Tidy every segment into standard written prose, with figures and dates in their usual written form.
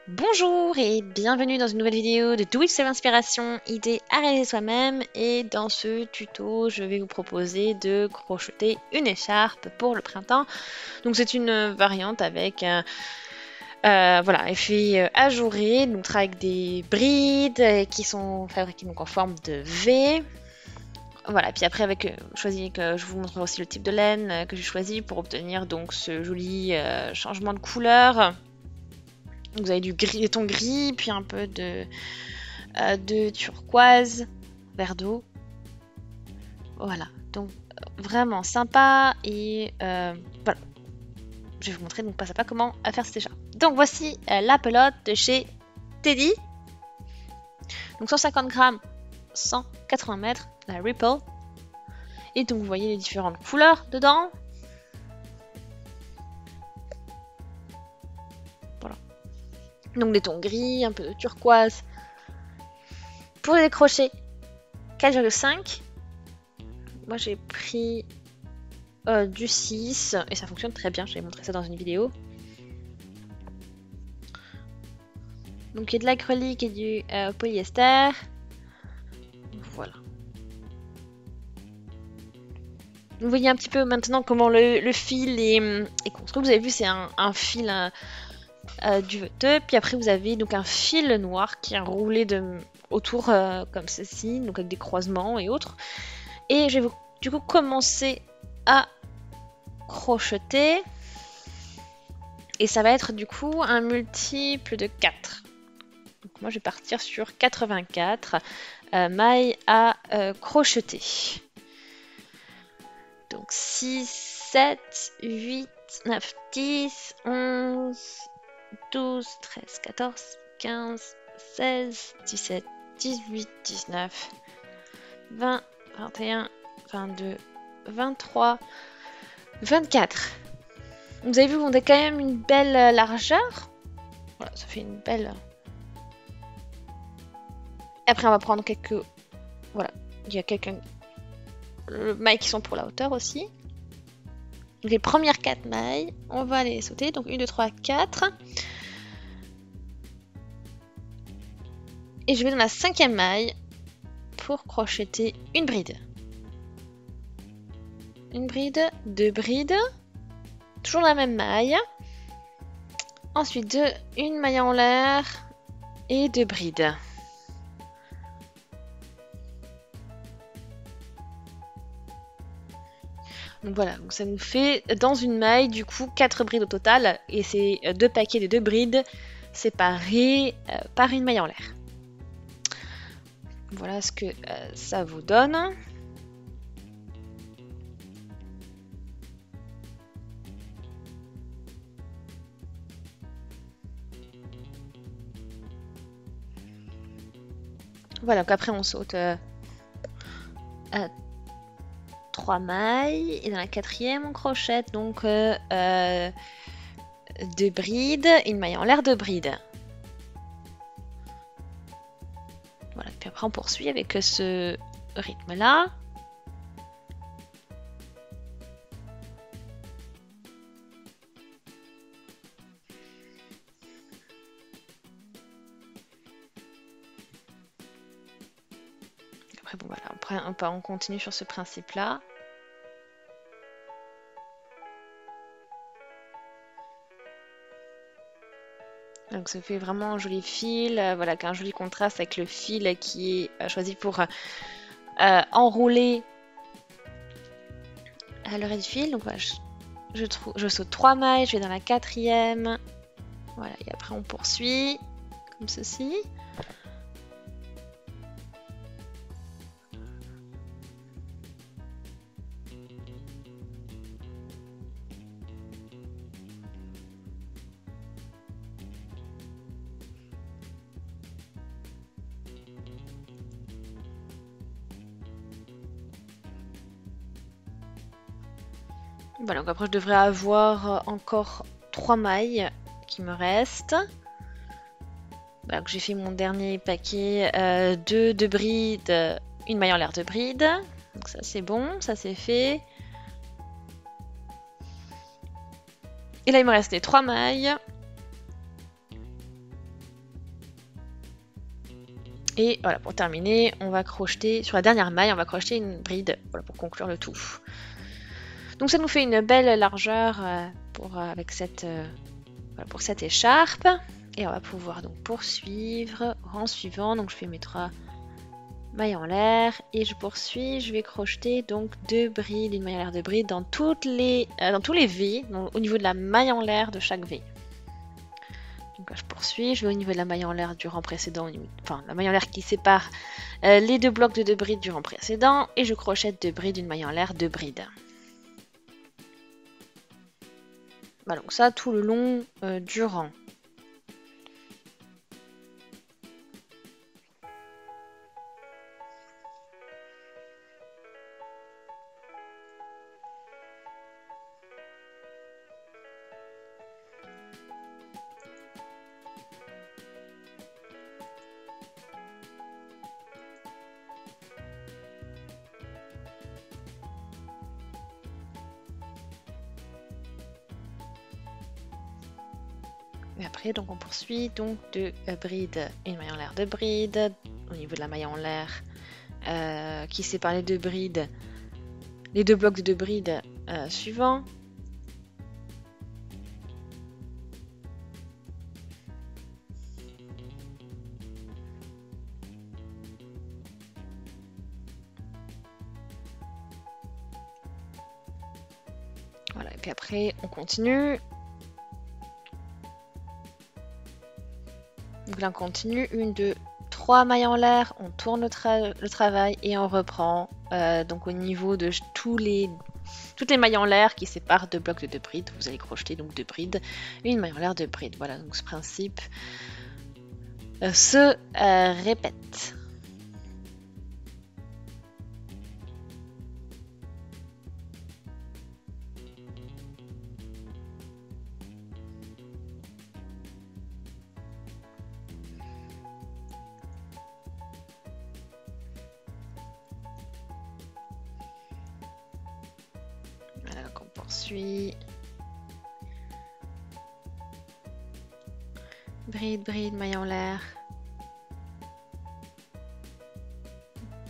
Bonjour et bienvenue dans une nouvelle vidéo de Do It Self Inspiration, idée à réaliser soi-même. Et dans ce tuto, je vais vous proposer de crocheter une écharpe pour le printemps. Donc c'est une variante avec voilà, effet ajouré, donc avec des brides qui sont fabriquées donc en forme de V. Voilà, puis après avec je vous montrerai aussi le type de laine que j'ai choisi pour obtenir donc ce joli changement de couleur. Vous avez du gris, des tons gris, puis un peu de turquoise, vert d'eau. Voilà, donc vraiment sympa et voilà. Je vais vous montrer donc pas à pas comment faire cette écharpe. Donc voici la pelote de chez Teddy. Donc 150 grammes, 180 mètres, la Ripple. Et donc vous voyez les différentes couleurs dedans. Voilà. Donc des tons gris, un peu de turquoise. Pour les décrocher, 4,5. Moi j'ai pris du 6 et ça fonctionne très bien, je vais montrer ça dans une vidéo. Donc il y a de l'acrylique et du polyester. Voilà. Vous voyez un petit peu maintenant comment le fil est construit. Vous avez vu, c'est un fil duveteux. Puis après, vous avez donc un fil noir qui est roulé autour comme ceci, donc avec des croisements et autres. Et je vais du coup commencer à crocheter. Et ça va être du coup un multiple de 4. Donc moi, je vais partir sur 84 mailles à crocheter. Donc 6, 7, 8, 9, 10, 11, 12, 13, 14, 15, 16, 17, 18, 19, 20, 21, 22, 23, 24. Vous avez vu qu'on a quand même une belle largeur. Voilà, ça fait une belle... Après, on va prendre quelques... Voilà, il y a quelques mailles qui sont pour la hauteur aussi. Donc les premières 4 mailles, on va les sauter. Donc 1, 2, 3, 4. Et je vais dans la 5e maille pour crocheter une bride. Une bride, 2 brides. Toujours la même maille. Ensuite, une maille en l'air et 2 brides. Donc voilà, donc ça nous fait dans une maille du coup 4 brides au total et c'est 2 paquets de 2 brides séparés par une maille en l'air. Voilà ce que ça vous donne. Voilà, donc après on saute 3 mailles et dans la 4e on crochette donc 2 brides, une maille en l'air, 2 brides. Voilà, puis après on poursuit avec ce rythme là. Après bon voilà, on continue sur ce principe là. Donc ça fait vraiment un joli fil, voilà, qu'un joli contraste avec le fil qui est choisi pour enrouler le reste du fil. Donc voilà, je saute 3 mailles, je vais dans la 4e. Voilà, et après on poursuit comme ceci. Voilà, donc après je devrais avoir encore 3 mailles qui me restent. Voilà, donc j'ai fait mon dernier paquet de brides, une maille en l'air de bride. Donc ça c'est bon, ça c'est fait. Et là il me reste les 3 mailles. Et voilà, pour terminer, on va crocheter, sur la dernière maille, on va crocheter une bride, voilà, pour conclure le tout. Donc ça nous fait une belle largeur avec voilà, pour cette écharpe. Et on va pouvoir donc poursuivre au rang suivant. Donc je fais mes 3 mailles en l'air et je poursuis. Je vais crocheter donc 2 brides, une maille en l'air de bride dans tous les V, donc au niveau de la maille en l'air de chaque V. Donc là, je poursuis, je vais au niveau de la maille en l'air du rang précédent, enfin la maille en l'air qui sépare les 2 blocs de 2 brides du rang précédent, et je crochette 2 brides, une maille en l'air, 2 brides. Voilà, donc ça tout le long du rang. Et après, donc on poursuit donc 2 brides et une maille en l'air de bride au niveau de la maille en l'air qui sépare les 2 brides, les 2 blocs de 2 brides suivants. Voilà, et puis après on continue. Donc là on continue, 1, 2, 3 mailles en l'air, on tourne le travail et on reprend donc au niveau de toutes les mailles en l'air qui séparent 2 blocs de 2 brides. Vous allez crocheter donc 2 brides, une maille en l'air, 2 brides. Voilà, donc ce principe se répète. Voilà, donc on poursuit. Bride, bride, maille en l'air.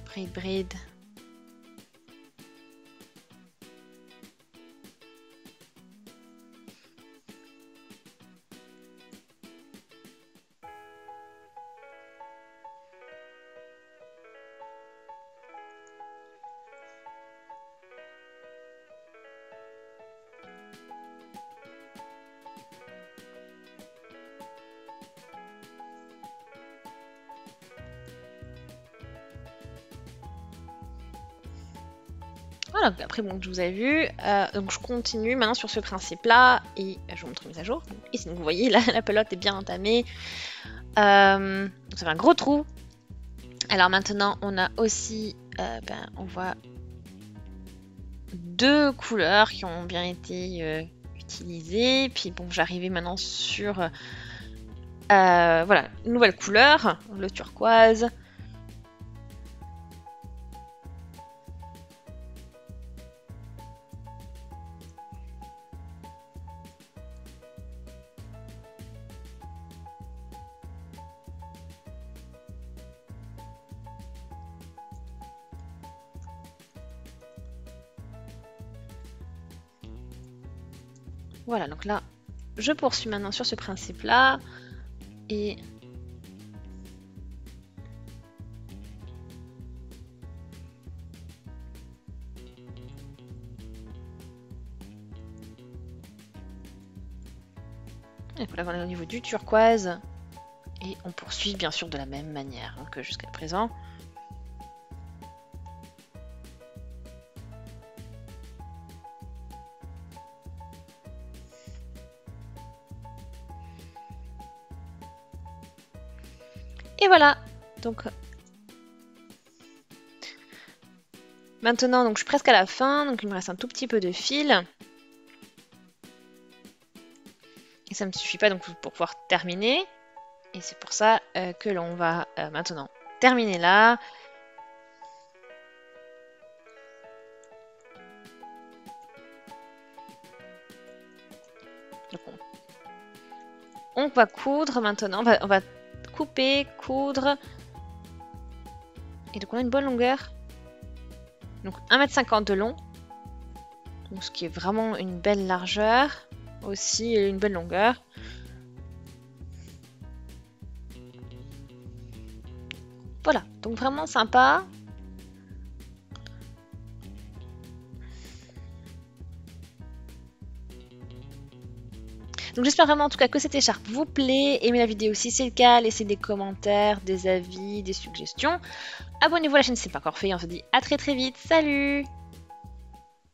Bride, bride. Voilà, après bon, je vous ai vu, donc je continue maintenant sur ce principe-là et je vous montre mes à jour. Ici, donc vous voyez, la pelote est bien entamée. Ça fait un gros trou. Alors maintenant, on a aussi, on voit 2 couleurs qui ont bien été utilisées. Puis bon, j'arrivais maintenant sur, voilà, une nouvelle couleur, le turquoise. Voilà, donc là, je poursuis maintenant sur ce principe-là. Et voilà, on est au niveau du turquoise. Et on poursuit bien sûr de la même manière que jusqu'à présent. Et voilà, donc maintenant donc je suis presque à la fin, donc il me reste un tout petit peu de fil. Et ça ne me suffit pas donc pour pouvoir terminer. Et c'est pour ça que l'on va maintenant terminer là. Donc on va coudre maintenant, on va couper, coudre Et donc on a une bonne longueur. Donc 1,50 m de long. Donc, ce qui est vraiment une belle largeur. Aussi une belle longueur. Voilà, donc vraiment sympa. Donc j'espère vraiment en tout cas que cette écharpe vous plaît. Aimez la vidéo si c'est le cas, laissez des commentaires, des avis, des suggestions. Abonnez-vous à la chaîne si ce n'est pas encore fait. On se dit à très vite. Salut!